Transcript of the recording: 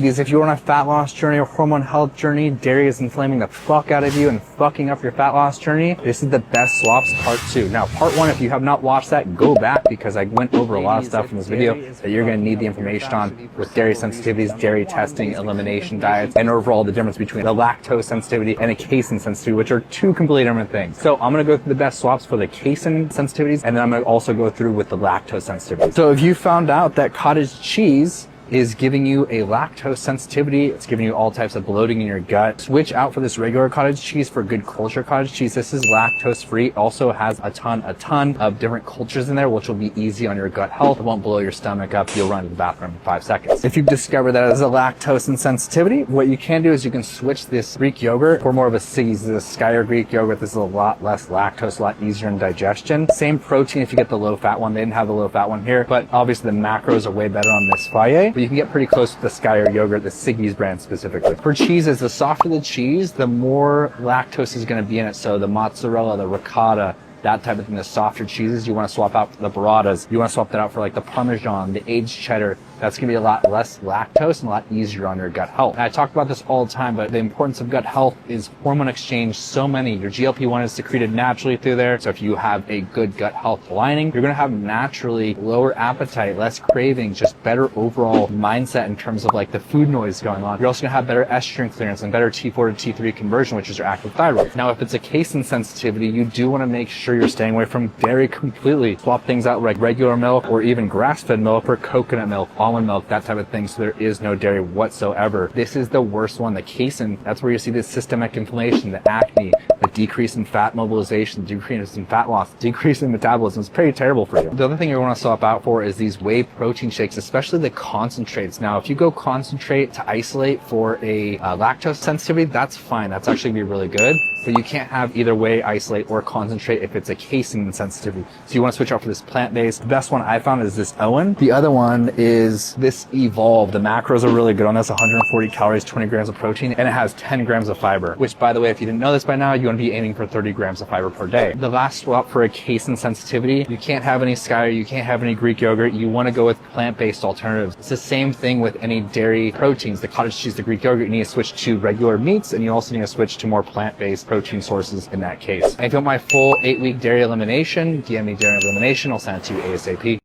ladies, if you're on a fat loss journey or hormone health journey, dairy is inflaming the fuck out of you and fucking up your fat loss journey, this is the best swaps part 2. Now, part 1, if you have not watched that, go back because I went over a lot of stuff in this video that you're going to need the information on with dairy sensitivities, dairy testing, elimination diets, and overall the difference between the lactose sensitivity and a casein sensitivity, which are two completely different things. So I'm going to go through the best swaps for the casein sensitivities, and then I'm going to also go through with the lactose sensitivity. So if you found out that cottage cheese is giving you a lactose sensitivity, it's giving you all types of bloating in your gut, switch out for this regular cottage cheese for good culture cottage cheese. This is lactose free, also has a ton of different cultures in there, which will be easy on your gut health. It won't blow your stomach up. You'll run to the bathroom in 5 seconds. If you've discovered that as a lactose insensitivity, what you can do is you can switch this Greek yogurt for more of a Siggy's. This is a Skyr Greek yogurt. This is a lot less lactose, a lot easier in digestion. Same protein if you get the low fat one. They didn't have the low fat one here, but obviously the macros are way better on this Whey. But you can get pretty close to the Skyr yogurt, the Siggy's brand specifically. For cheeses, the softer the cheese, the more lactose is going to be in it. So the mozzarella, the ricotta, that type of thing, the softer cheeses, you want to swap out for the burratas. You want to swap that out for like the parmesan, the aged cheddar. That's going to be a lot less lactose and a lot easier on your gut health. And I talk about this all the time, but the importance of gut health is hormone exchange. So many, your GLP-1 is secreted naturally through there. So if you have a good gut health lining, you're going to have naturally lower appetite, less cravings, just better overall mindset in terms of like the food noise going on. You're also going to have better estrogen clearance and better T4 to T3 conversion, which is your active thyroid. Now, if it's a casein sensitivity, you do want to make sure you're staying away from dairy completely. Swap things out like regular milk or even grass-fed milk for coconut milk, almond milk, that type of thing, so there is no dairy whatsoever. This is the worst one, the casein. That's where you see the systemic inflammation, the acne, the decrease in fat mobilization, the decrease in fat loss, decrease in metabolism. It's pretty terrible for you. The other thing you want to swap out for is these whey protein shakes, especially the concentrates. Now, if you go concentrate to isolate for a lactose sensitivity, that's fine. That's actually going to be really good. But you can't have either whey isolate or concentrate if it's a casein sensitivity. So you want to switch out for this plant-based. The best one I found is this Owen. The other one is this Evolve. The macros are really good on this, 140 calories, 20 grams of protein, and it has 10 grams of fiber, which, by the way, if you didn't know this by now, you want to be aiming for 30 grams of fiber per day. The last swap for a casein sensitivity, you can't have any Skyr, you can't have any Greek yogurt. You want to go with plant-based alternatives. It's the same thing with any dairy proteins, the cottage cheese, the Greek yogurt. You need to switch to regular meats, and you also need to switch to more plant-based protein sources in that case. And if you want my full 8-week dairy elimination, DM me dairy elimination. I'll send it to you ASAP.